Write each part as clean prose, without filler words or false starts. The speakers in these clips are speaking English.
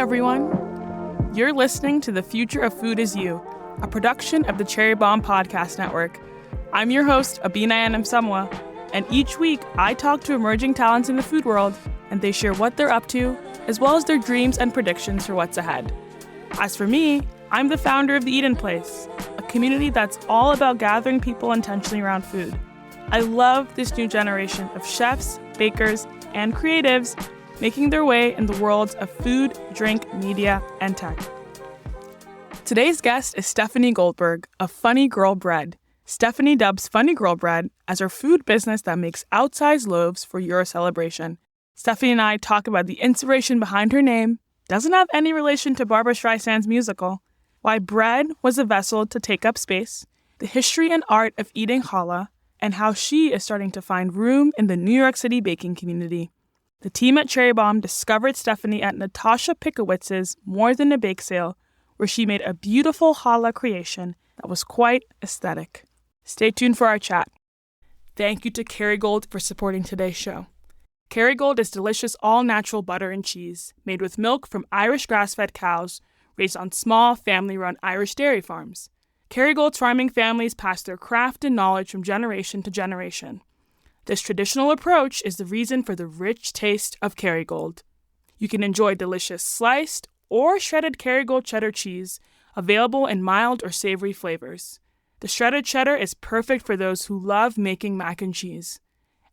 everyone. You're listening to The Future of Food Is You, a production of the Cherry Bomb Podcast Network. I'm your host, Abena Anim-Somuah, and each week I talk to emerging talents in the food world, and they share what they're up to, as well as their dreams and predictions for what's ahead. As for me, I'm the founder of The Eden Place, a community that's all about gathering people intentionally around food. I love this new generation of chefs, bakers, and creatives making their way in the worlds of food, drink, media, and tech. Today's guest is Stefanie Goldberg of Funny Girl Bread. Stefanie dubs Funny Girl Bread as her food business that makes outsized loaves for your celebration. Stefanie and I talk about the inspiration behind her name, doesn't have any relation to Barbra Streisand's musical, why bread was a vessel to take up space, the history and art of eating challah, and how she is starting to find room in the New York City baking community. The team at Cherry Bomb discovered Stefanie at Natasha Pickowitz's More Than a Bake Sale, where she made a beautiful challah creation that was quite aesthetic. Stay tuned for our chat. Thank you to Kerrygold for supporting today's show. Kerrygold is delicious all-natural butter and cheese made with milk from Irish grass-fed cows raised on small, family-run Irish dairy farms. Kerrygold's farming families pass their craft and knowledge from generation to generation. This traditional approach is the reason for the rich taste of Kerrygold. You can enjoy delicious sliced or shredded Kerrygold cheddar cheese, available in mild or savory flavors. The shredded cheddar is perfect for those who love making mac and cheese.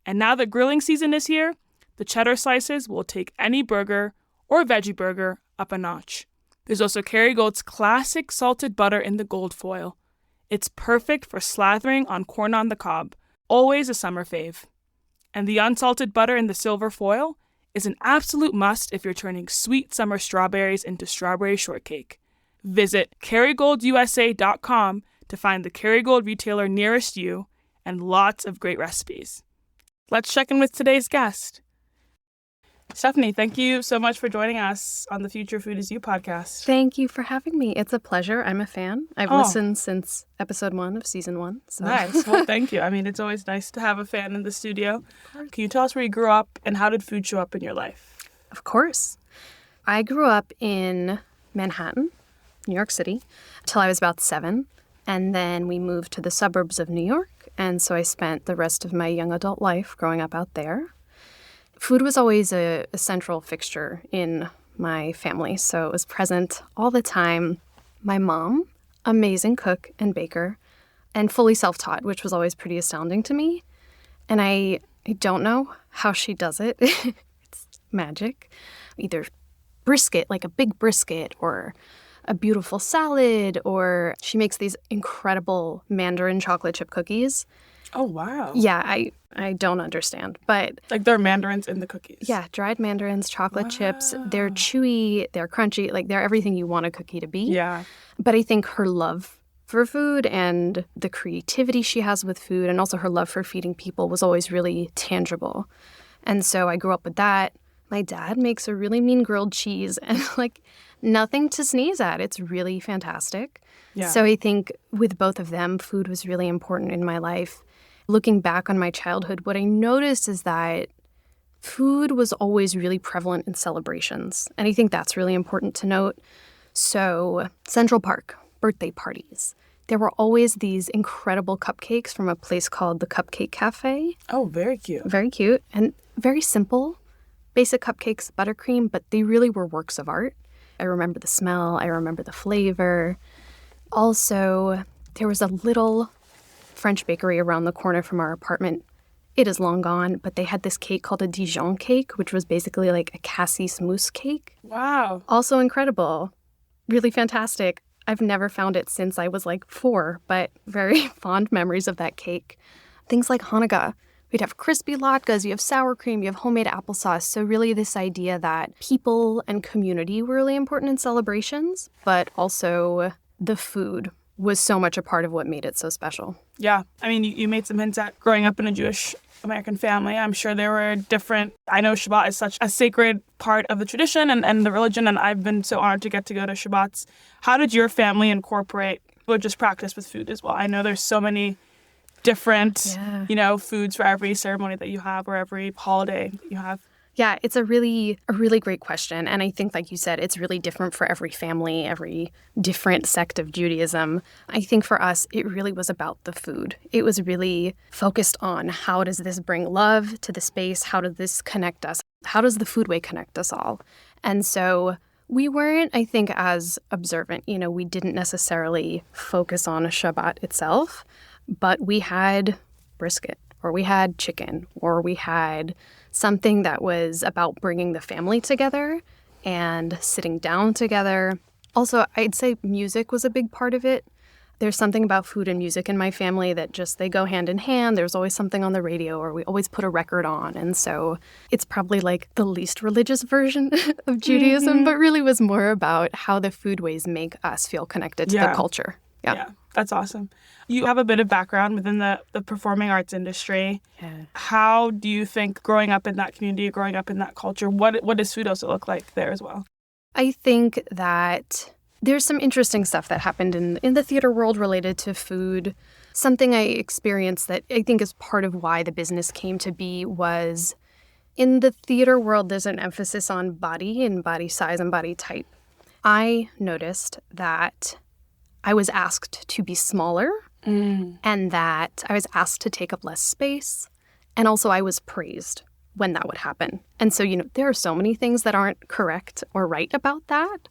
And now that grilling season is here, the cheddar slices will take any burger or veggie burger up a notch. There's also Kerrygold's classic salted butter in the gold foil. It's perfect for slathering on corn on the cob, always a summer fave. And the unsalted butter in the silver foil is an absolute must if you're turning sweet summer strawberries into strawberry shortcake. Visit KerrygoldUSA.com to find the Kerrygold retailer nearest you and lots of great recipes. Let's check in with today's guest. Stefanie, thank you so much for joining us on the Future Food Is You podcast. Thank you for having me. It's a pleasure. I'm a fan. I've listened since episode 1 of season 1. So. Nice. Well, thank you. I mean, it's always nice to have a fan in the studio. Can you tell us where you grew up and how did food show up in your life? Of course. I grew up in Manhattan, New York City, until I was about 7. And then we moved to the suburbs of New York. And so I spent the rest of my young adult life growing up out there. Food was always a central fixture in my family, so it was present all the time. My mom, amazing cook and baker, and fully self-taught, which was always pretty astounding to me. And I don't know how she does it. It's magic. Either brisket, like a big brisket, or a beautiful salad, or she makes these incredible Mandarin chocolate chip cookies. Oh, wow. Yeah, I don't understand, but... Like there are mandarins in the cookies? Yeah, dried mandarins, chocolate chips. They're chewy, they're crunchy, like they're everything you want a cookie to be. Yeah. But I think her love for food and the creativity she has with food and also her love for feeding people was always really tangible. And so I grew up with that. My dad makes a really mean grilled cheese and like nothing to sneeze at. It's really fantastic. Yeah. So I think with both of them, food was really important in my life. Looking back on my childhood, what I noticed is that food was always really prevalent in celebrations. And I think that's really important to note. So Central Park, birthday parties. There were always these incredible cupcakes from a place called the Cupcake Cafe. Oh, very cute. Very cute and very simple. Basic cupcakes, buttercream, but they really were works of art. I remember the smell. I remember the flavor. Also, there was a little French bakery around the corner from our apartment. It is long gone, but they had this cake called a Dijon cake, which was basically like a cassis mousse cake. Wow. Also incredible. Really fantastic. I've never found it since I was like 4, but very fond memories of that cake. Things like Hanukkah. We'd have crispy latkes, you have sour cream, you have homemade applesauce. So really this idea that people and community were really important in celebrations, but also the food was so much a part of what made it so special. Yeah. I mean, you made some hints at growing up in a Jewish American family. I'm sure there were different... I know Shabbat is such a sacred part of the tradition and the religion, and I've been so honored to get to go to Shabbats. How did your family incorporate religious practice with food as well? I know there's so many different, foods for every ceremony that you have or every holiday that you have. Yeah, it's a really great question. And I think, like you said, it's really different for every family, every different sect of Judaism. I think for us, it really was about the food. It was really focused on how does this bring love to the space? How does this connect us? How does the food way connect us all? And so we weren't, I think, as observant. We didn't necessarily focus on a Shabbat itself, but we had brisket, or we had chicken, or we had something that was about bringing the family together and sitting down together. Also, I'd say music was a big part of it. There's something about food and music in my family that just, they go hand in hand. There's always something on the radio, or we always put a record on. And so it's probably like the least religious version of Judaism, but really was more about how the food ways make us feel connected to the culture. Yeah, that's awesome. You have a bit of background within the performing arts industry. Yeah. How do you think growing up in that community, growing up in that culture, what does food also look like there as well? I think that there's some interesting stuff that happened in the theater world related to food. Something I experienced that I think is part of why the business came to be was in the theater world, there's an emphasis on body and body size and body type. I noticed that I was asked to be smaller and that I was asked to take up less space. And also I was praised when that would happen. And so, there are so many things that aren't correct or right about that.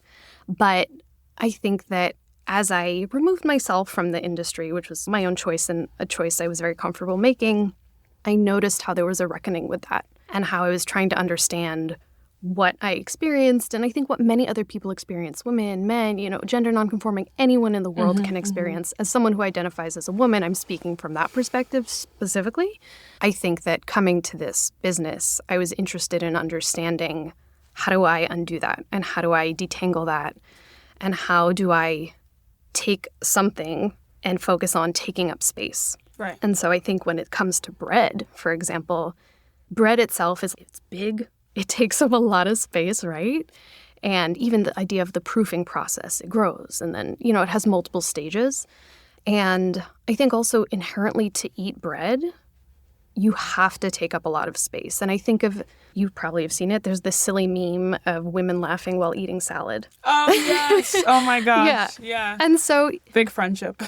But I think that as I removed myself from the industry, which was my own choice and a choice I was very comfortable making, I noticed how there was a reckoning with that and how I was trying to understand what I experienced, and I think what many other people experience, women, men, gender nonconforming, anyone in the world can experience. As someone who identifies as a woman, I'm speaking from that perspective specifically. I think that coming to this business, I was interested in understanding how do I undo that, and how do I detangle that, and how do I take something and focus on taking up space. Right. And so I think when it comes to bread, for example, bread itself it's big. It takes up a lot of space, right? And even the idea of the proofing process, it grows. And then, it has multiple stages. And I think also inherently to eat bread, you have to take up a lot of space. And I think you probably have seen it. There's this silly meme of women laughing while eating salad. Oh, yes. Oh, my gosh. Yeah. And so... Big friendship.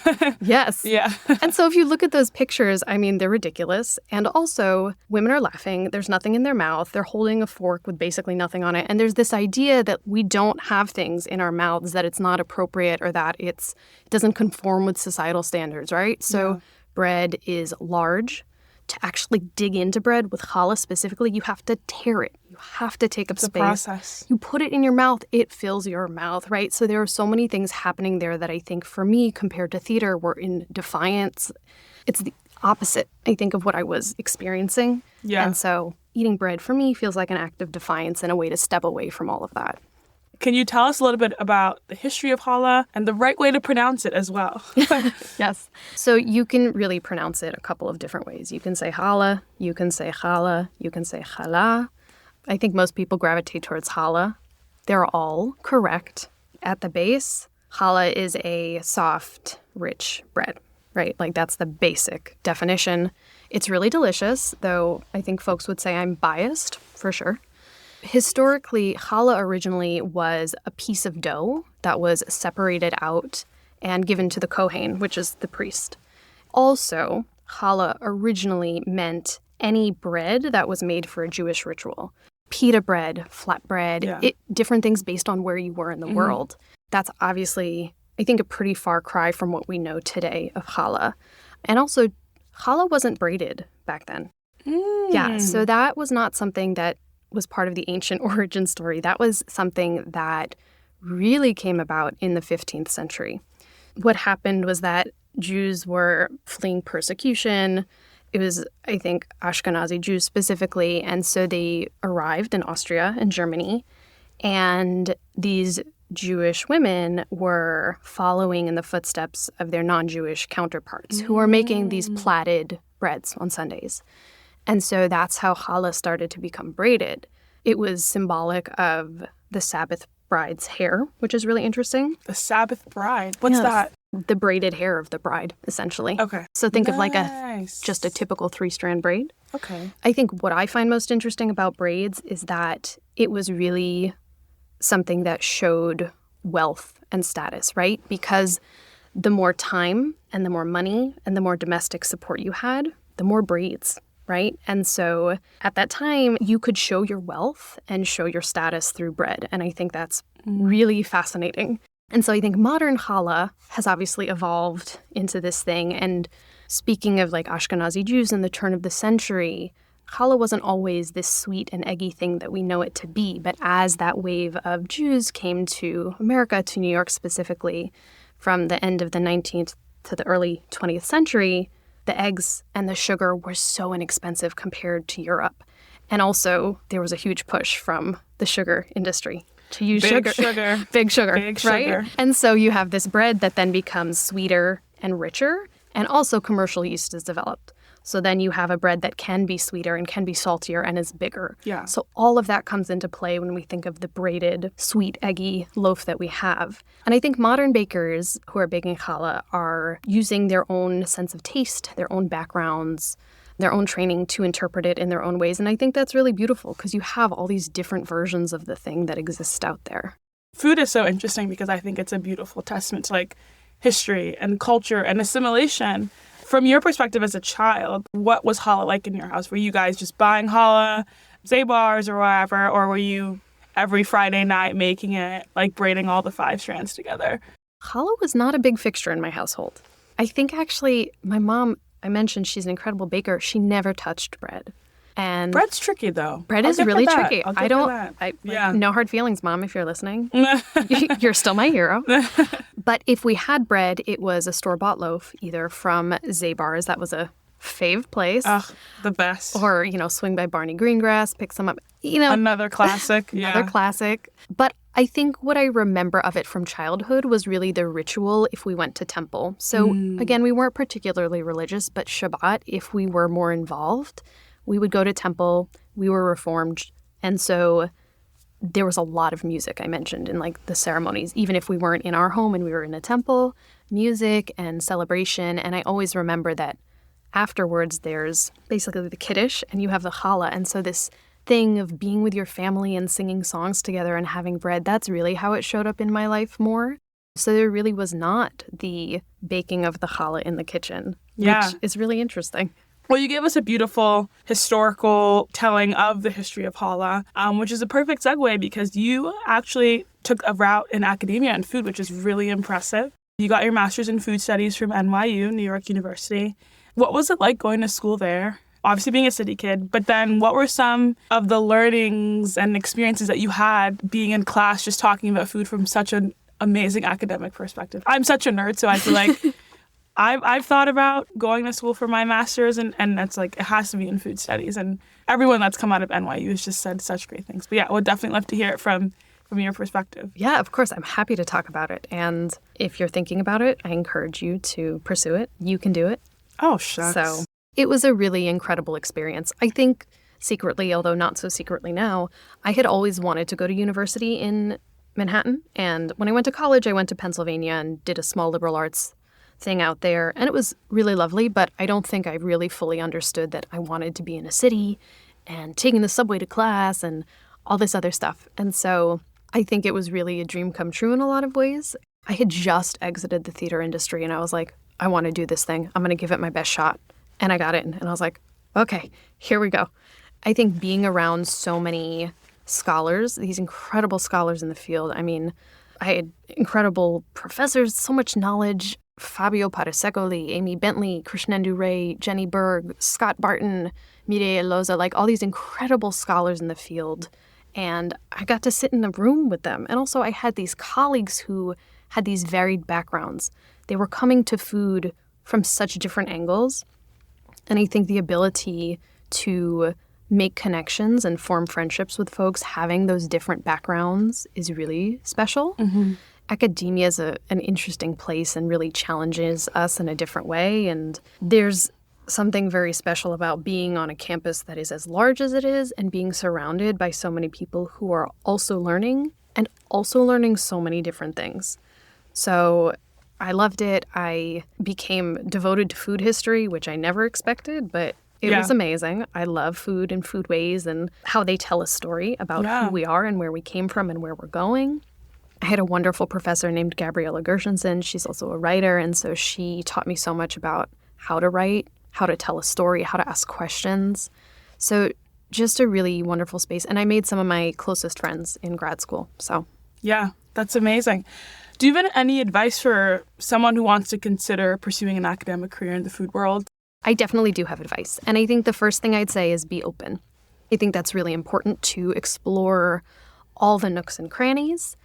Yes. Yeah. And so if you look at those pictures, they're ridiculous. And also, women are laughing. There's nothing in their mouth. They're holding a fork with basically nothing on it. And there's this idea that we don't have things in our mouths, that it's not appropriate, or that it doesn't conform with societal standards, right? So bread is large. To actually dig into bread with challah specifically, you have to tear it. You have to take up space. It's a process. You put it in your mouth, it fills your mouth, right? So there are so many things happening there that I think for me, compared to theater, were in defiance. It's the opposite, I think, of what I was experiencing. Yeah. And so eating bread for me feels like an act of defiance and a way to step away from all of that. Can you tell us a little bit about the history of challah and the right way to pronounce it as well? Yes. So you can really pronounce it a couple of different ways. You can say challah, you can say challah, you can say challah. I think most people gravitate towards challah. They're all correct. At the base, challah is a soft, rich bread, right? Like that's the basic definition. It's really delicious, though I think folks would say I'm biased, for sure. Historically, challah originally was a piece of dough that was separated out and given to the kohen, which is the priest. Also, challah originally meant any bread that was made for a Jewish ritual. Pita bread, flatbread, different things based on where you were in the world. That's obviously, I think, a pretty far cry from what we know today of challah. And also, challah wasn't braided back then. Yeah, so that was not something that was part of the ancient origin story. That was something that really came about in the 15th century. What happened was that Jews were fleeing persecution. It was, I think, Ashkenazi Jews specifically, and so they arrived in Austria and Germany, and these Jewish women were following in the footsteps of their non-Jewish counterparts who were making these plaited breads on Sundays. And so that's how challah started to become braided. It was symbolic of the Sabbath bride's hair, which is really interesting. The Sabbath bride? What's that? the braided hair of the bride, essentially. Okay. So think of like Nice. just a typical 3-strand braid. Okay. I think what I find most interesting about braids is that it was really something that showed wealth and status, right? Because the more time and the more money and the more domestic support you had, the more braids, right? And so at that time, you could show your wealth and show your status through bread. And I think that's really fascinating. And so I think modern challah has obviously evolved into this thing. And speaking of like Ashkenazi Jews in the turn of the century, challah wasn't always this sweet and eggy thing that we know it to be. But as that wave of Jews came to America, to New York specifically, from the end of the 19th to the early 20th century, the eggs and the sugar were so inexpensive compared to Europe. And also, there was a huge push from the sugar industry to use Big sugar. sugar. Big sugar, Big right? sugar. And so you have this bread that then becomes sweeter and richer, and also commercial yeast is developed. So then you have a bread that can be sweeter and can be saltier and is bigger. Yeah. So all of that comes into play when we think of the braided, sweet, eggy loaf that we have. And I think modern bakers who are baking challah are using their own sense of taste, their own backgrounds, their own training to interpret it in their own ways. And I think that's really beautiful because you have all these different versions of the thing that exist out there. Food is so interesting because I think it's a beautiful testament to like history and culture and assimilation. From your perspective as a child, what was challah like in your house? Were you guys just buying challah, Zabars or whatever, or were you every Friday night making it, like braiding all the 5 strands together? Challah was not a big fixture in my household. I think actually my mom, I mentioned she's an incredible baker. She never touched bread. And Bread's tricky though. bread I'll is give her really that. tricky. I'll give I her don't, that. Yeah. no hard feelings, Mom, if you're listening. You're still my hero. But if we had bread, it was a store-bought loaf, either from Zabars, that was a fave place. Ugh, the best. Or, swing by Barney Greengrass, pick some up. Another classic. Another classic. But I think what I remember of it from childhood was really the ritual if we went to temple. So again, we weren't particularly religious, but Shabbat, if we were more involved, we would go to temple. We were Reformed. And so there was a lot of music, I mentioned, in like the ceremonies. Even if we weren't in our home and we were in a temple, music and celebration. And I always remember that afterwards there's basically the Kiddush and you have the challah. And so this thing of being with your family and singing songs together and having bread, that's really how it showed up in my life more. So there really was not the baking of the challah in the kitchen, which is really interesting. Well, you gave us a beautiful historical telling of the history of challah, which is a perfect segue because you actually took a route in academia and food, which is really impressive. You got your master's in food studies from NYU, New York University. What was it like going to school there? Obviously being a city kid, but then what were some of the learnings and experiences that you had being in class just talking about food from such an amazing academic perspective? I'm such a nerd, so I feel like I've thought about going to school for my master's, and that's like, it has to be in food studies. And everyone that's come out of NYU has just said such great things. But yeah, I would definitely love to hear it from your perspective. Yeah, of course. I'm happy to talk about it. And if you're thinking about it, I encourage you to pursue it. You can do it. Oh, shucks. So it was a really incredible experience. I think secretly, although not so secretly now, I had always wanted to go to university in Manhattan. And when I went to college, I went to Pennsylvania and did a small liberal arts thing out there. And it was really lovely, but I don't think I really fully understood that I wanted to be in a city and taking the subway to class and all this other stuff. And so I think it was really a dream come true in a lot of ways. I had just exited the theater industry and I was like, I want to do this thing. I'm going to give it my best shot. And I got it. And I was like, okay, here we go. I think being around so many scholars, these incredible scholars in the field, I mean, I had incredible professors, so much knowledge. Fabio Parasecoli, Amy Bentley, Krishnendu Ray, Jenny Berg, Scott Barton, Mireia Loza, like all these incredible scholars in the field. And I got to sit in a room with them. And also I had these colleagues who had these varied backgrounds. They were coming to food from such different angles. And I think the ability to make connections and form friendships with folks having those different backgrounds is really special. Mm-hmm. Academia is an interesting place and really challenges us in a different way. And there's something very special about being on a campus that is as large as it is and being surrounded by so many people who are also learning and also learning so many different things. So I loved it. I became devoted to food history, which I never expected, but it was amazing. I love food and foodways and how they tell a story about who we are and where we came from and where we're going. I had a wonderful professor named Gabriella Gershenson. She's also a writer, and so she taught me so much about how to write, how to tell a story, how to ask questions. So just a really wonderful space. And I made some of my closest friends in grad school. So yeah, that's amazing. Do you have any advice for someone who wants to consider pursuing an academic career in the food world? I definitely do have advice. And I think the first thing I'd say is be open. I think that's really important to explore all the nooks and crannies.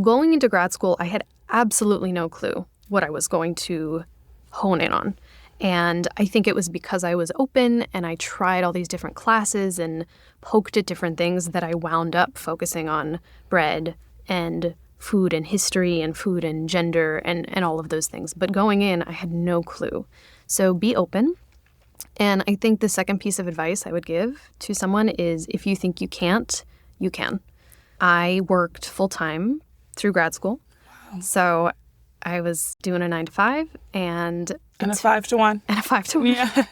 Going into grad school, I had absolutely no clue what I was going to hone in on. And I think it was because I was open and I tried all these different classes and poked at different things that I wound up focusing on bread and food and history and food and gender and all of those things. But going in, I had no clue. So be open. And I think the second piece of advice I would give to someone is if you think you can't, you can. I worked full-time through grad school. Wow. So I was doing a 9-to-5 and a 5-to-1. And a 5-to-1. Yeah.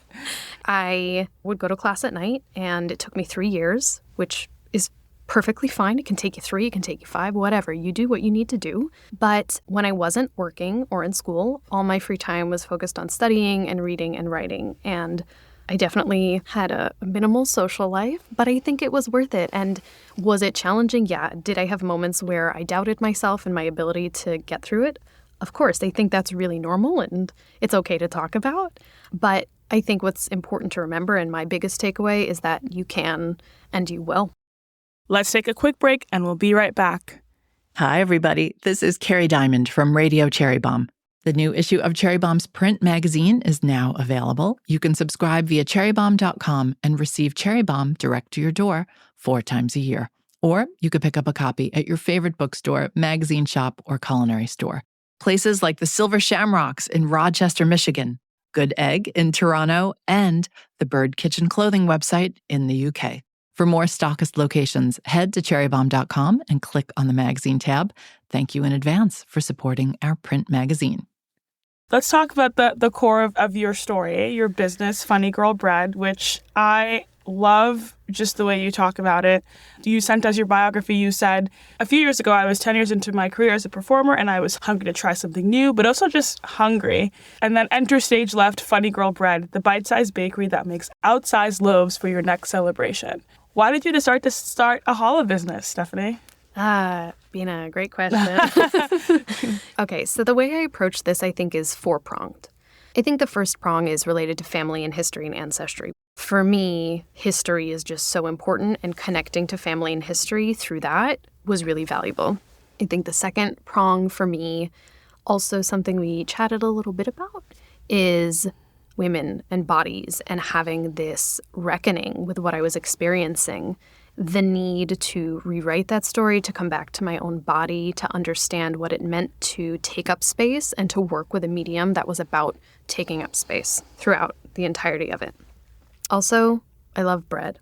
I would go to class at night, and it took me 3 years, which is perfectly fine. It can take you 3, it can take you 5, whatever. You do what you need to do. But when I wasn't working or in school, all my free time was focused on studying and reading and writing. And I definitely had a minimal social life, but I think it was worth it. And was it challenging? Yeah. Did I have moments where I doubted myself and my ability to get through it? Of course, I think that's really normal and it's okay to talk about. But I think what's important to remember, and my biggest takeaway, is that you can and you will. Let's take a quick break and we'll be right back. Hi, everybody. This is Kerry Diamond from Radio Cherry Bomb. The new issue of Cherry Bomb's print magazine is now available. You can subscribe via cherrybomb.com and receive Cherry Bomb direct to your door 4 times a year. Or you could pick up a copy at your favorite bookstore, magazine shop, or culinary store. Places like the Silver Shamrocks in Rochester, Michigan, Good Egg in Toronto, and the Bird Kitchen clothing website in the UK. For more stockist locations, head to cherrybomb.com and click on the magazine tab. Thank you in advance for supporting our print magazine. Let's talk about the core of your story, your business, Funny Girl Bread, which I love just the way you talk about it. You sent us your biography. You said, a few years ago, I was 10 years into my career as a performer and I was hungry to try something new, but also just hungry. And then enter stage left Funny Girl Bread, the bite-sized bakery that makes outsized loaves for your next celebration. Why did you decide to start a challah business, Stefanie? Being a great question. Okay, so the way I approach this, I think, is 4-pronged. I think the first prong is related to family and history and ancestry. For me, history is just so important, and connecting to family and history through that was really valuable. I think the second prong for me, also something we chatted a little bit about, is women and bodies and having this reckoning with what I was experiencing, the need to rewrite that story, to come back to my own body, to understand what it meant to take up space and to work with a medium that was about taking up space throughout the entirety of it. Also, I love bread.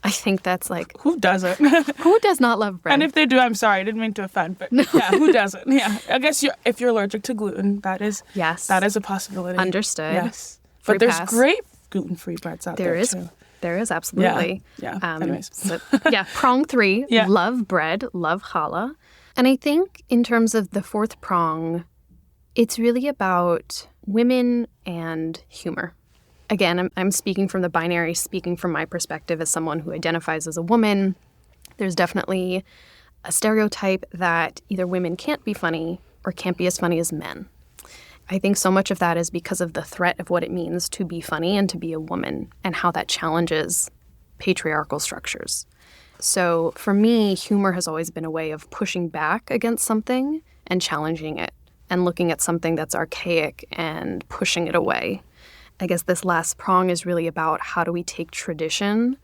I think that's like... Who doesn't? Who does not love bread? And if they do, I'm sorry. I didn't mean to offend, but yeah, who doesn't? Yeah. I guess if you're allergic to gluten, that is a possibility. Understood. Yes. But there's great gluten-free breads out there too. There is, absolutely. Yeah. Anyways. So, prong 3, love bread, love challah. And I think in terms of the fourth prong, it's really about women and humor. Again, I'm speaking from the binary, speaking from my perspective as someone who identifies as a woman. There's definitely a stereotype that either women can't be funny or can't be as funny as men. I think so much of that is because of the threat of what it means to be funny and to be a woman and how that challenges patriarchal structures. So for me, humor has always been a way of pushing back against something and challenging it and looking at something that's archaic and pushing it away. I guess this last prong is really about how do we take tradition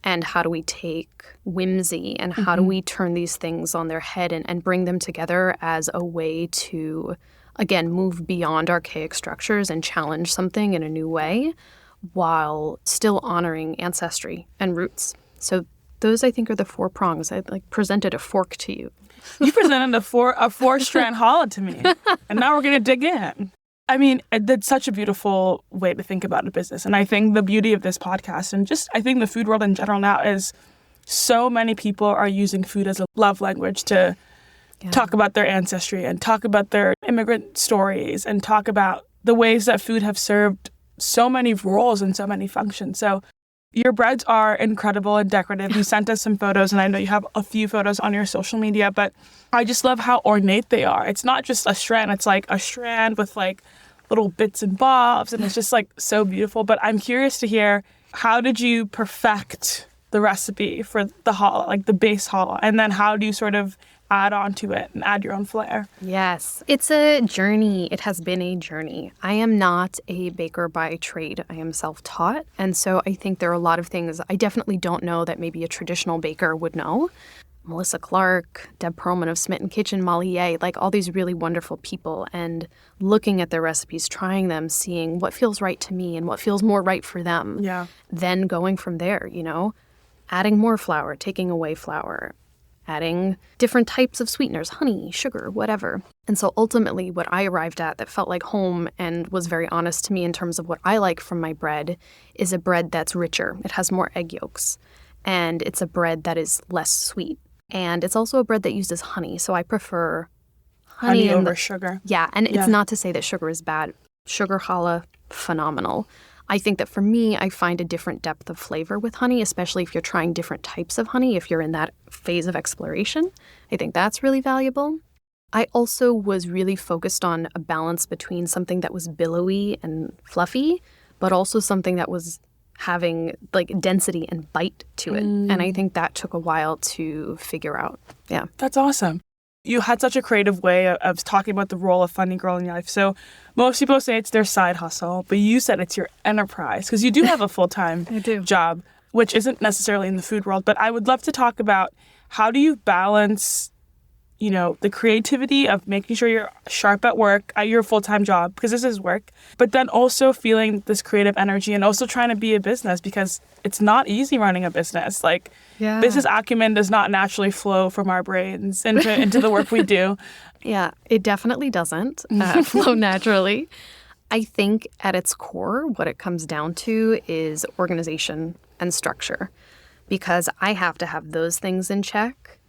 and how do we take whimsy and how do we turn these things on their head and bring them together as a way to, again, move beyond archaic structures and challenge something in a new way while still honoring ancestry and roots. So Those, I think, are the 4 prongs. I presented a fork to you. You presented a 4-strand challah to me, and now we're going to dig in. I mean, that's such a beautiful way to think about a business. And I think the beauty of this podcast and just I think the food world in general now is so many people are using food as a love language to talk about their ancestry and talk about their immigrant stories and talk about the ways that food have served so many roles and so many functions. So your breads are incredible and decorative. You sent us some photos, and I know you have a few photos on your social media, but I just love how ornate they are. It's not just a strand. It's like a strand with like little bits and bobs, and it's just like so beautiful. But I'm curious to hear, how did you perfect the recipe for the challah, like the base challah, and then how do you sort of add on to it and add your own flair? Yes, it's a journey. It has been a journey. I am not a baker by trade. I am self-taught. And so I think there are a lot of things I definitely don't know that maybe a traditional baker would know. Melissa Clark, Deb Perlman of Smitten Kitchen, Molly Ye, like all these really wonderful people, and looking at their recipes, trying them, seeing what feels right to me and what feels more right for them. Yeah. Then going from there, adding more flour, taking away flour, adding different types of sweeteners, honey, sugar, whatever. And so ultimately what I arrived at that felt like home and was very honest to me in terms of what I like from my bread is a bread that's richer. It has more egg yolks. And it's a bread that is less sweet. And it's also a bread that uses honey. So I prefer honey over sugar. Yeah, and it's not to say that sugar is bad. Sugar challah, phenomenal. I think that for me, I find a different depth of flavor with honey, especially if you're trying different types of honey, if you're in that phase of exploration. I think that's really valuable. I also was really focused on a balance between something that was billowy and fluffy, but also something that was having like density and bite to it. And I think that took a while to figure out. Yeah. That's awesome. You had such a creative way of talking about the role of funny girl in your life. So most people say it's their side hustle, but you said it's your enterprise because you do have a full-time job, which isn't necessarily in the food world. But I would love to talk about how do you balance, the creativity of making sure you're sharp at work, at your full-time job, because this is work, but then also feeling this creative energy and also trying to be a business because it's not easy running a business. Business acumen does not naturally flow from our brains into the work we do. Yeah, it definitely doesn't flow naturally. I think at its core, what it comes down to is organization and structure, because I have to have those things in check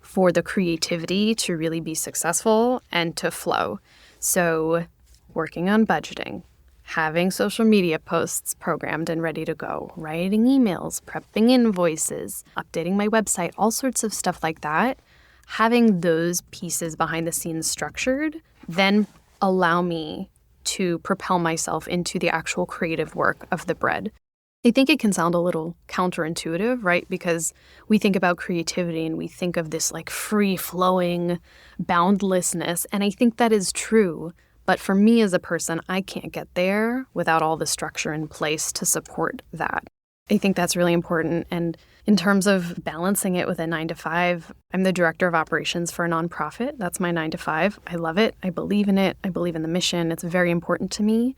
for the creativity to really be successful and to flow. So working on budgeting, having social media posts programmed and ready to go, writing emails, prepping invoices, updating my website, all sorts of stuff like that. Having those pieces behind the scenes structured then allow me to propel myself into the actual creative work of the bread. I think it can sound a little counterintuitive, right? Because we think about creativity and we think of this like free-flowing boundlessness. And I think that is true. But for me as a person, I can't get there without all the structure in place to support that. I think that's really important. And in terms of balancing it with a 9-to-5, I'm the director of operations for a nonprofit. That's my 9-to-5. I love it. I believe in it. I believe in the mission. It's very important to me.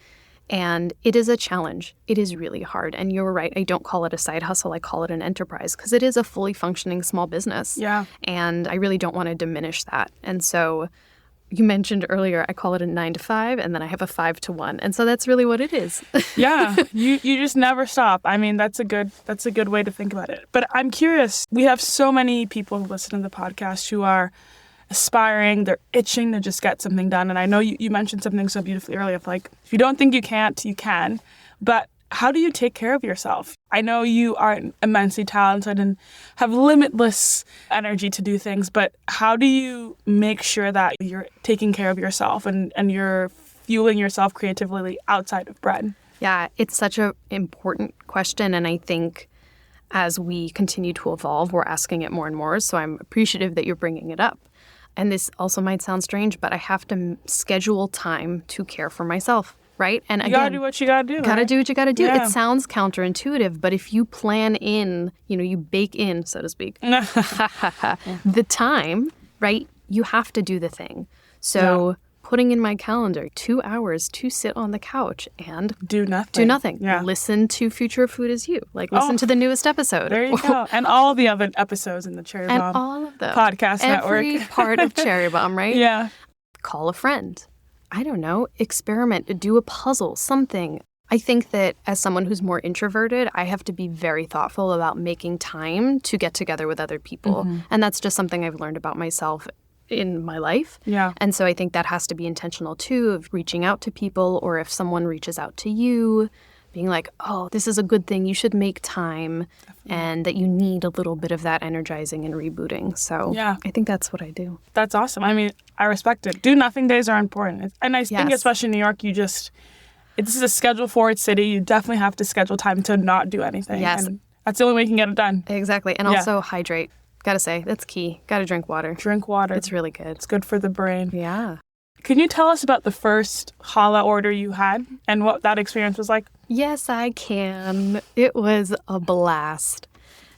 And it is a challenge. It is really hard. And you're right. I don't call it a side hustle. I call it an enterprise because it is a fully functioning small business. Yeah. And I really don't want to diminish that. And so you mentioned earlier, I call it a 9-to-5 and then I have a 5-to-1. And so that's really what it is. Yeah. You just never stop. I mean, that's a good way to think about it. But I'm curious. We have so many people who listen to the podcast who are aspiring, they're itching to just get something done. And I know you mentioned something so beautifully earlier of like, if you don't think you can't, you can. But how do you take care of yourself? I know you are immensely talented and have limitless energy to do things, but how do you make sure that you're taking care of yourself and you're fueling yourself creatively outside of bread? Yeah, it's such an important question. And I think as we continue to evolve, we're asking it more and more. So I'm appreciative that you're bringing it up. And this also might sound strange, but I have to schedule time to care for myself, right? And you gotta do what you gotta do. Gotta right? do what you gotta do. Yeah. It sounds counterintuitive, but if you plan in, you bake in, so to speak, the time, right? You have to do the thing. So putting in my calendar 2 hours to sit on the couch and do nothing. Yeah. Listen to Future of Food Is You. Like, listen to the newest episode. There you go. And all the other episodes in the Cherry Bomb and all of them. podcast Every network. part of Cherry Bomb, right? Yeah. Call a friend. I don't know. Experiment. Do a puzzle. Something. I think that as someone who's more introverted, I have to be very thoughtful about making time to get together with other people. Mm-hmm. And that's just something I've learned about myself in my life. Yeah. And so I think that has to be intentional too, of reaching out to people, or if someone reaches out to you, being like, oh, this is a good thing, you should make time. Definitely. And that you need a little bit of that energizing and rebooting. So yeah. I think that's what I do. That's awesome. I mean, I respect it. Do nothing days are important. And I think especially in New York, this is a schedule-forward city. You definitely have to schedule time to not do anything. Yes. And that's the only way you can get it done. Exactly. And also hydrate. Gotta say, that's key. Gotta drink water. Drink water. It's really good. It's good for the brain. Yeah. Can you tell us about the first challah order you had and what that experience was like? Yes, I can. It was a blast.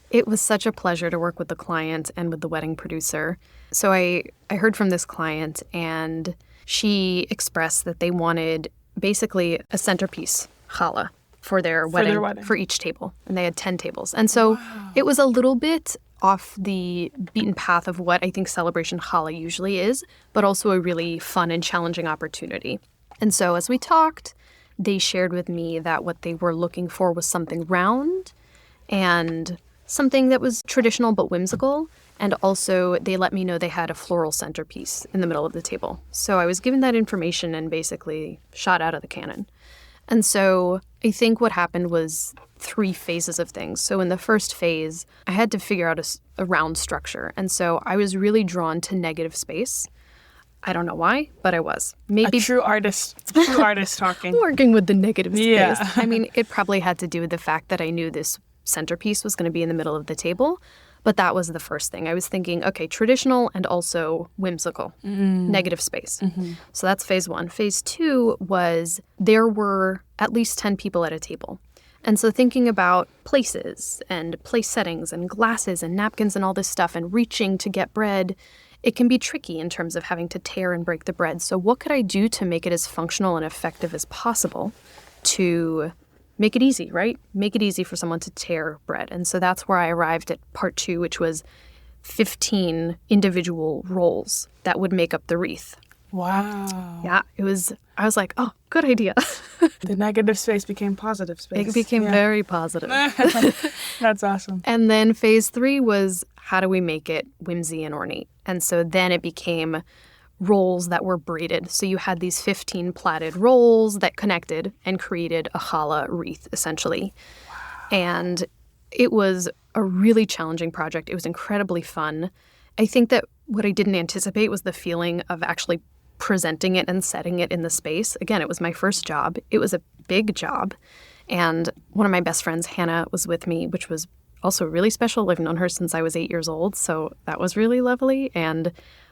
It was such a pleasure to work with the client and with the wedding producer. So I heard from this client, and she expressed that they wanted basically a centerpiece challah for their wedding for each table. And they had 10 tables. And so it was a little bit off the beaten path of what I think celebration challah usually is, but also a really fun and challenging opportunity. And so as we talked, they shared with me that what they were looking for was something round and something that was traditional but whimsical. And also they let me know they had a floral centerpiece in the middle of the table. So I was given that information and basically shot out of the cannon. And so I think what happened was 3 phases of things. So in the first phase, I had to figure out a round structure. And so I was really drawn to negative space. I don't know why, but I was. Maybe a true artist. It's true artist talking. Working with the negative space. Yeah. I mean, it probably had to do with the fact that I knew this centerpiece was going to be in the middle of the table. But that was the first thing. I was thinking, okay, traditional and also whimsical, negative space. Mm-hmm. So that's phase 1. Phase 2 was there were at least 10 people at a table. And so thinking about places and place settings and glasses and napkins and all this stuff and reaching to get bread, it can be tricky in terms of having to tear and break the bread. So what could I do to make it as functional and effective as possible to make it easy, right? Make it easy for someone to tear bread. And so that's where I arrived at part 2, which was 15 individual rolls that would make up the wreath. Wow. Yeah, I was like, oh, good idea. The negative space became positive space. It became very positive. That's awesome. And then phase 3 was, how do we make it whimsy and ornate? And so then it became rolls that were braided. So you had these 15 plaited rolls that connected and created a challah wreath, essentially. Wow. And it was a really challenging project. It was incredibly fun. I think that what I didn't anticipate was the feeling of actually presenting it and setting it in the space. Again, it was my first job. It was a big job. And one of my best friends, Hannah, was with me, which was also really special. I've known her since I was 8 years old. So that was really lovely and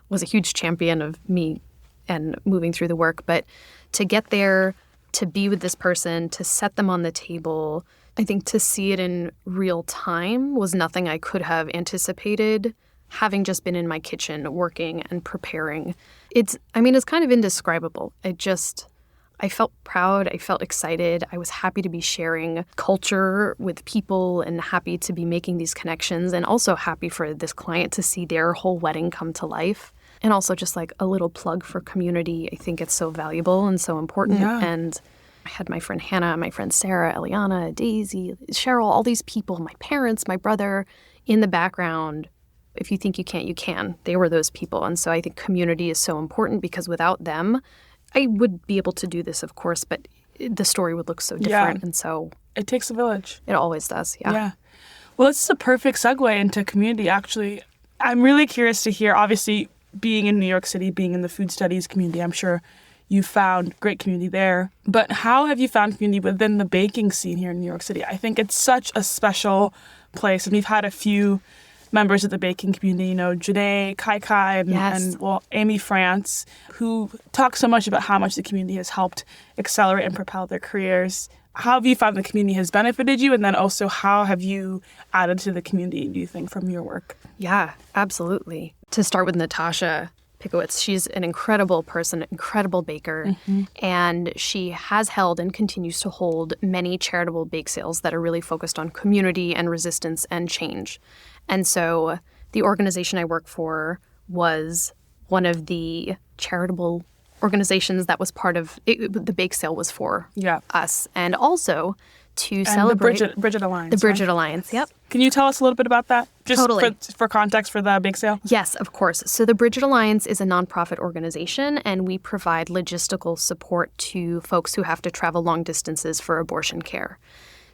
was a huge champion of me and moving through the work. But to get there, to be with this person, to set them on the table, I think to see it in real time was nothing I could have anticipated, having just been in my kitchen working and preparing. It's kind of indescribable. I felt proud. I felt excited. I was happy to be sharing culture with people and happy to be making these connections, and also happy for this client to see their whole wedding come to life. And also just like a little plug for community. I think it's so valuable and so important. Yeah. And I had my friend Hannah, my friend Sarah, Eliana, Daisy, Cheryl, all these people, my parents, my brother in the background. If you think you can't, you can. They were those people. And so I think community is so important because without them, I would be able to do this, of course, but the story would look so different. Yeah. And so it takes a village. It always does. Yeah. Yeah. Well, this is a perfect segue into community, actually. I'm really curious to hear, obviously, being in New York City, being in the food studies community, I'm sure you found great community there. But how have you found community within the baking scene here in New York City? I think it's such a special place. And we've had a few members of the baking community, Janae, Kai, and Amy France, who talk so much about how much the community has helped accelerate and propel their careers. How have you found the community has benefited you? And then also, how have you added to the community, do you think, from your work? Yeah, absolutely. To start with Natasha, Pickowitz. She's an incredible person, incredible baker, and she has held and continues to hold many charitable bake sales that are really focused on community and resistance and change. And so the organization I work for was one of the charitable organizations that was part of it. The bake sale was for us, and also to celebrate the Bridget Alliance. The Bridget Alliance, yep. Can you tell us a little bit about that? Just Totally. for context for the bake sale? Yes, of course. So the Bridget Alliance is a nonprofit organization, and we provide logistical support to folks who have to travel long distances for abortion care.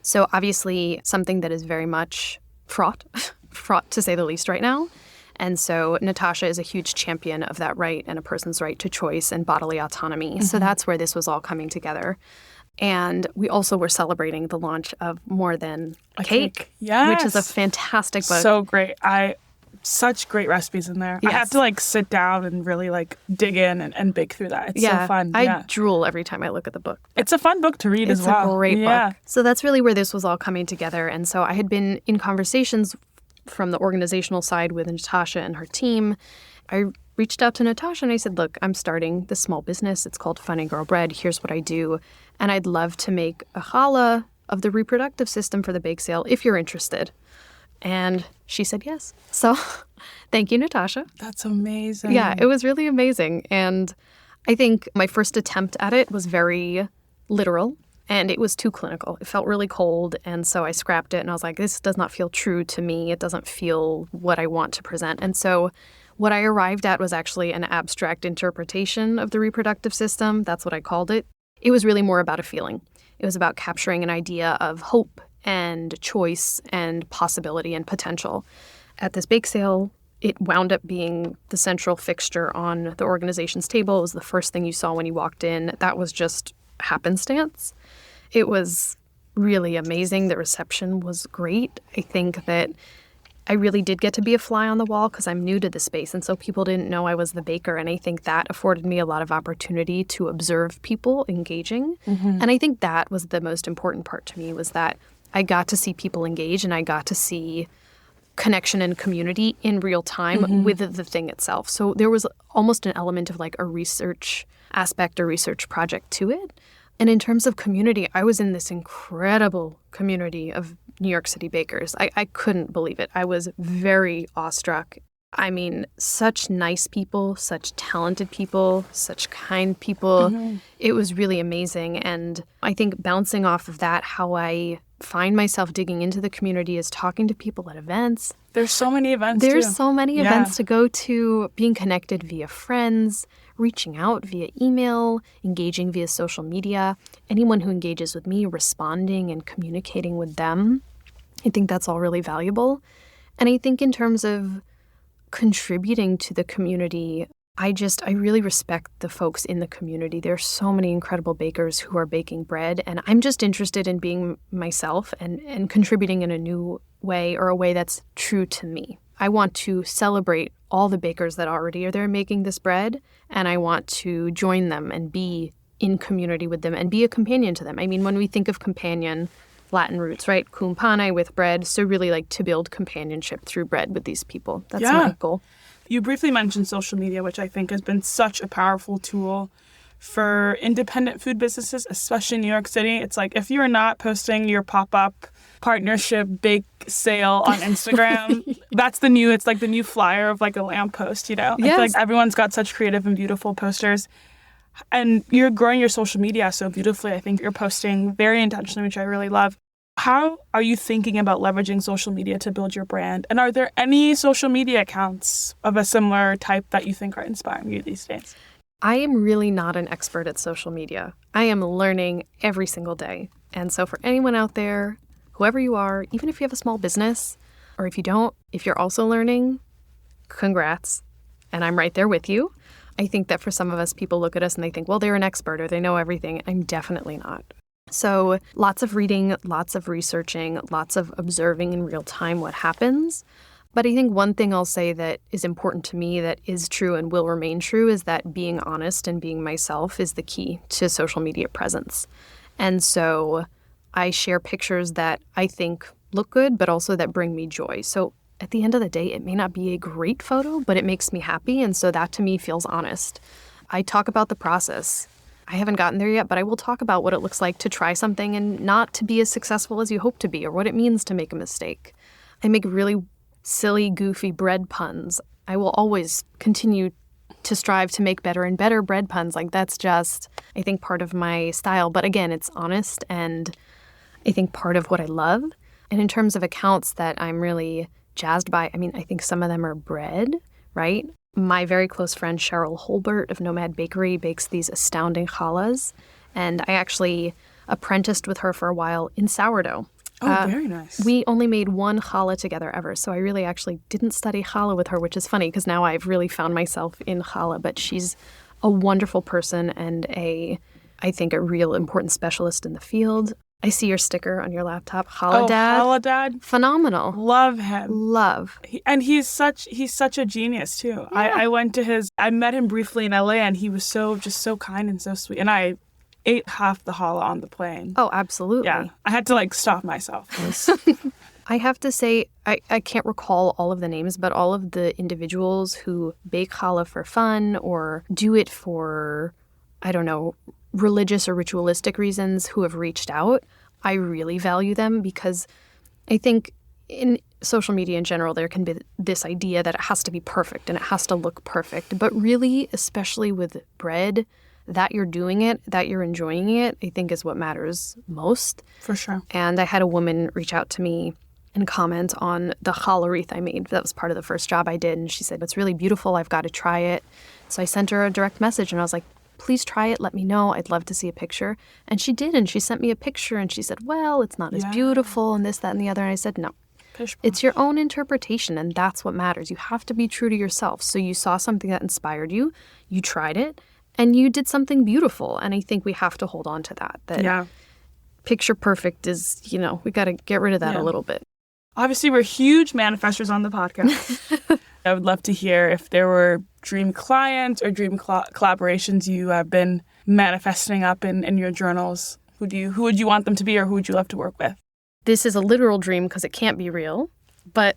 So obviously something that is very much fraught to say the least right now. And so Natasha is a huge champion of that right and a person's right to choice and bodily autonomy. So that's where this was all coming together. And we also were celebrating the launch of More Than a Cake, yes. which is a fantastic book. So great. Such great recipes in there. Yes. I have to sit down and really dig in and bake through that. It's so fun. I drool every time I look at the book. It's a fun book to read as well. It's a great book. So that's really where this was all coming together. And so I had been in conversations from the organizational side with Natasha and her team. I reached out to Natasha and I said, look, I'm starting this small business. It's called Funny Girl Bread. Here's what I do. And I'd love to make a challah of the reproductive system for the bake sale if you're interested. And she said yes. So thank you, Natasha. That's amazing. Yeah, it was really amazing. And I think my first attempt at it was very literal and it was too clinical. It felt really cold. And so I scrapped it and I was like, this does not feel true to me. It doesn't feel what I want to present. And so what I arrived at was actually an abstract interpretation of the reproductive system. That's what I called it. It was really more about a feeling. It was about capturing an idea of hope and choice and possibility and potential. At this bake sale, it wound up being the central fixture on the organization's table. It was the first thing you saw when you walked in. That was just happenstance. It was really amazing. The reception was great. I think that I really did get to be a fly on the wall because I'm new to the space. And so people didn't know I was the baker. And I think that afforded me a lot of opportunity to observe people engaging. And I think that was the most important part to me, was that I got to see people engage and I got to see connection and community in real time with the thing itself. So there was almost an element of a research aspect or research project to it. And in terms of community, I was in this incredible community of New York City bakers. I couldn't believe it. I was very awestruck. I mean, such nice people, such talented people, such kind people. It was really amazing. And I think bouncing off of that, how I find myself digging into the community is talking to people at events. There's so many events, There's so many events to go to, being connected via friends, reaching out via email, engaging via social media. Anyone who engages with me, responding and communicating with them. I think that's all really valuable. And I think in terms of contributing to the community, I really respect the folks in the community. There are so many incredible bakers who are baking bread, and I'm just interested in being myself and contributing in a new way, or a way that's true to me. I want to celebrate all the bakers that already are there making this bread, and I want to join them and be in community with them and be a companion to them. I mean, when we think of companion, Latin roots, right? Cum pane, with bread. So really to build companionship through bread with these people. That's my goal. You briefly mentioned social media, which I think has been such a powerful tool for independent food businesses, especially in New York City. It's if you're not posting your pop-up partnership bake sale on Instagram, that's the new, it's the new flyer of a lamppost, Yes. I feel everyone's got such creative and beautiful posters. And you're growing your social media so beautifully. I think you're posting very intentionally, which I really love. How are you thinking about leveraging social media to build your brand? And are there any social media accounts of a similar type that you think are inspiring you these days? I am really not an expert at social media. I am learning every single day. And so for anyone out there, whoever you are, even if you have a small business, or if you don't, if you're also learning, congrats. And I'm right there with you. I think that for some of us, people look at us and they think, well, they're an expert or they know everything. I'm definitely not. So lots of reading, lots of researching, lots of observing in real time what happens. But I think one thing I'll say that is important to me, that is true and will remain true, is that being honest and being myself is the key to social media presence. And so I share pictures that I think look good, but also that bring me joy. So at the end of the day, it may not be a great photo, but it makes me happy. And so that to me feels honest. I talk about the process. I haven't gotten there yet, but I will talk about what it looks like to try something and not to be as successful as you hope to be, or what it means to make a mistake. I make really silly, goofy bread puns. I will always continue to strive to make better and better bread puns. Like, that's just, I think, part of my style. But again, it's honest, and I think part of what I love. And in terms of accounts that I'm really jazzed by, I mean, I think some of them are bread, right? My very close friend Cheryl Holbert of Nomad Bakery bakes these astounding challahs, and I actually apprenticed with her for a while in sourdough. Oh, very nice. We only made one challah together ever, so I really actually didn't study challah with her, which is funny because now I've really found myself in challah. But she's a wonderful person and I think, a real important specialist in the field. I see your sticker on your laptop, Challah Dad. Challah Dad. Phenomenal. Love him. Love. And he's such a genius too. Yeah. I met him briefly in LA, and he was so kind and so sweet. And I ate half the challah on the plane. Oh, absolutely. Yeah. I had to stop myself. I have to say, I can't recall all of the names, but all of the individuals who bake challah for fun or do it for, I don't know, religious or ritualistic reasons who have reached out, I really value them, because I think in social media in general, there can be this idea that it has to be perfect and it has to look perfect. But really, especially with bread, that you're doing it, that you're enjoying it, I think is what matters most. For sure. And I had a woman reach out to me and comment on the challah wreath I made. That was part of the first job I did. And she said, it's really beautiful. I've got to try it. So I sent her a direct message and I was like, please try it. Let me know. I'd love to see a picture. And she did. And she sent me a picture and she said, well, it's not as beautiful and this, that, and the other. And I said, no, it's your own interpretation. And that's what matters. You have to be true to yourself. So you saw something that inspired you. You tried it and you did something beautiful. And I think we have to hold on to that. That picture perfect is, we got to get rid of that a little bit. Obviously, we're huge manifestors on the podcast. I would love to hear if there were dream clients or dream collaborations you have been manifesting up in your journals. Who would you want them to be, or who would you love to work with? This is a literal dream because it can't be real. But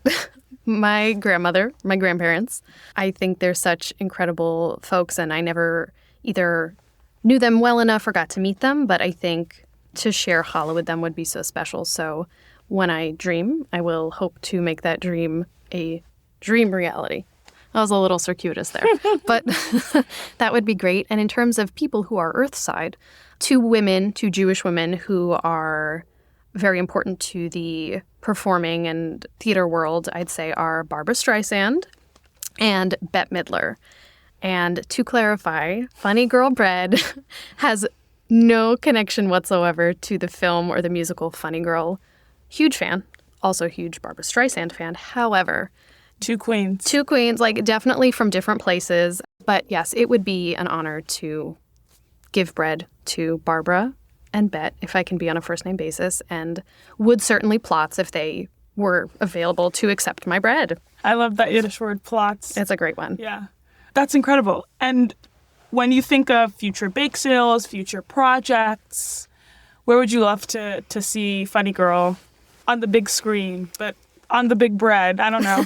my grandmother, my grandparents, I think they're such incredible folks, and I never either knew them well enough or got to meet them. But I think to share challah with them would be so special. So when I dream, I will hope to make that dream a dream reality. That was a little circuitous there, but that would be great. And in terms of people who are Earthside, two Jewish women who are very important to the performing and theater world, I'd say, are Barbra Streisand and Bette Midler. And to clarify, Funny Girl Bread has no connection whatsoever to the film or the musical Funny Girl. Huge fan, also huge Barbra Streisand fan. However, Two queens, definitely from different places. But yes, it would be an honor to give bread to Barbara and Bette, if I can be on a first name basis, and would certainly plots if they were available to accept my bread. I love that Yiddish word, plots. It's a great one. Yeah. That's incredible. And when you think of future bake sales, future projects, where would you love to see Funny Girl on the big screen, but on the big bread? I don't know.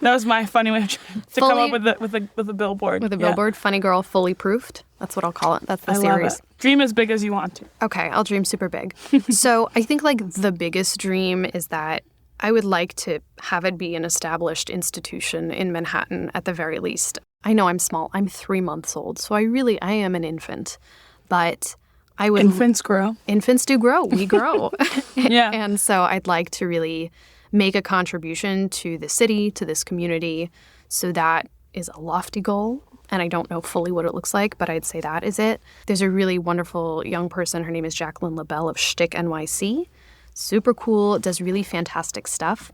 That was my funny way to come up with a billboard. With a billboard, Funny Girl fully proofed. That's what I'll call it. That's the series. Love it. Dream as big as you want to. Okay, I'll dream super big. So I think the biggest dream is that I would like to have it be an established institution in Manhattan at the very least. I know I'm small. I'm 3 months old, so I am an infant. But I would... Infants grow. Infants do grow. We grow. Yeah. And so I'd like to really make a contribution to the city, to this community. So that is a lofty goal. And I don't know fully what it looks like, but I'd say that is it. There's a really wonderful young person. Her name is Jacqueline LaBelle of Shtick NYC. Super cool, does really fantastic stuff.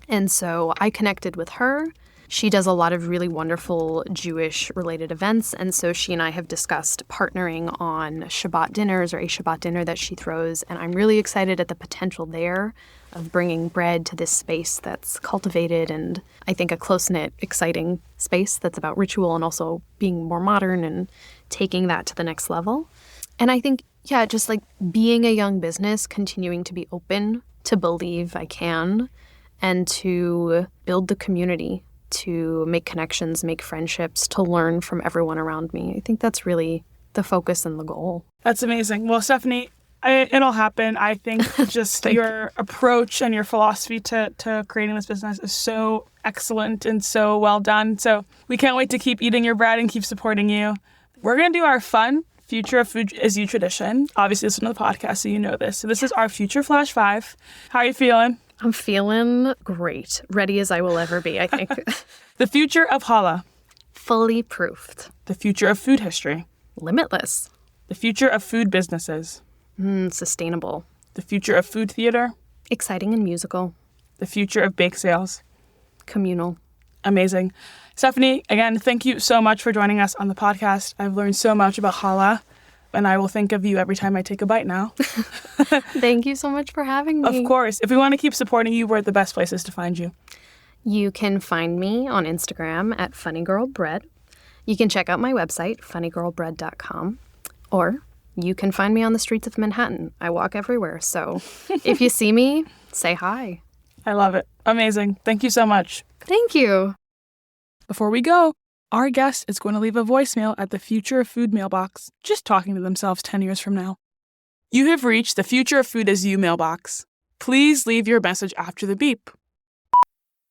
And so I connected with her. She does a lot of really wonderful Jewish-related events, and so she and I have discussed partnering on Shabbat dinners or a Shabbat dinner that she throws, and I'm really excited at the potential there of bringing bread to this space that's cultivated and I think a close-knit, exciting space that's about ritual and also being more modern and taking that to the next level. And I think, just being a young business, continuing to be open to believe I can and to build the community, to make connections, make friendships, to learn from everyone around me. I think that's really the focus and the goal. That's amazing. Well, Stefanie, it'll happen. I think just your approach and your philosophy to creating this business is so excellent and so well done. So we can't wait to keep eating your bread and keep supporting you. We're going to do our fun Future of Food Is You tradition. Obviously, listen to the podcast, so you know this. So this is our Future Flash 5. How are you feeling? I'm feeling great. Ready as I will ever be, I think. The future of challah. Fully proofed. The future of food history. Limitless. The future of food businesses. Sustainable. The future of food theater. Exciting and musical. The future of bake sales. Communal. Amazing. Stefanie, again, thank you so much for joining us on the podcast. I've learned so much about challah, and I will think of you every time I take a bite now. Thank you so much for having me. Of course. If we want to keep supporting you, where are the best places to find you? You can find me on Instagram at funnygirlbread. You can check out my website, funnygirlbread.com, or you can find me on the streets of Manhattan. I walk everywhere, so if you see me, say hi. I love it. Amazing. Thank you so much. Thank you. Before we go, our guest is going to leave a voicemail at the Future of Food mailbox, just talking to themselves 10 years from now. You have reached the Future of Food Is You mailbox. Please leave your message after the beep.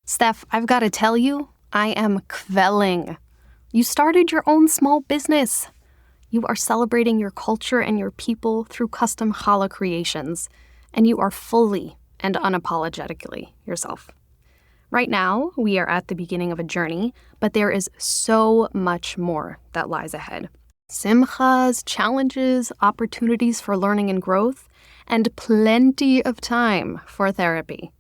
Steph, I've got to tell you, I am quelling. You started your own small business. You are celebrating your culture and your people through custom challah creations, and you are fully and unapologetically yourself. Right now, we are at the beginning of a journey, but there is so much more that lies ahead. Simchas, challenges, opportunities for learning and growth, and plenty of time for therapy.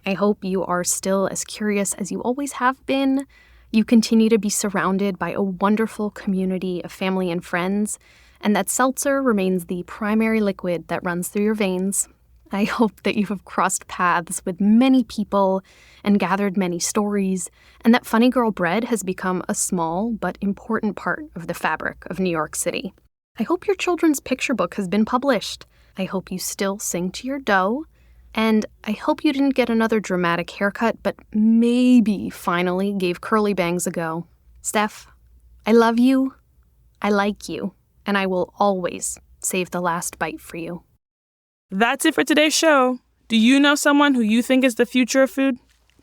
I hope you are still as curious as you always have been. You continue to be surrounded by a wonderful community of family and friends, and that seltzer remains the primary liquid that runs through your veins. I hope that you have crossed paths with many people and gathered many stories, and that Funny Girl Bread has become a small but important part of the fabric of New York City. I hope your children's picture book has been published. I hope you still sing to your dough. And I hope you didn't get another dramatic haircut, but maybe finally gave curly bangs a go. Steph, I love you, I like you, and I will always save the last bite for you. That's it for today's show. Do you know someone who you think is the future of food?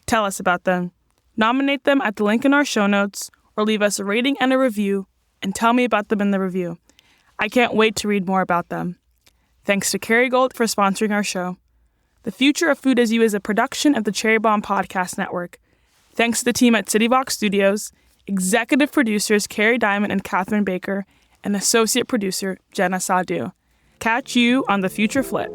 Tell us about them. Nominate them at the link in our show notes, or leave us a rating and a review, and tell me about them in the review. I can't wait to read more about them. Thanks to Kerry Gold for sponsoring our show. The Future of Food Is You is a production of the Cherry Bomb Podcast Network. Thanks to the team at CityVox Studios, executive producers Carrie Diamond and Catherine Baker, and associate producer Jenna Sadhu. Catch you on the Future Flip.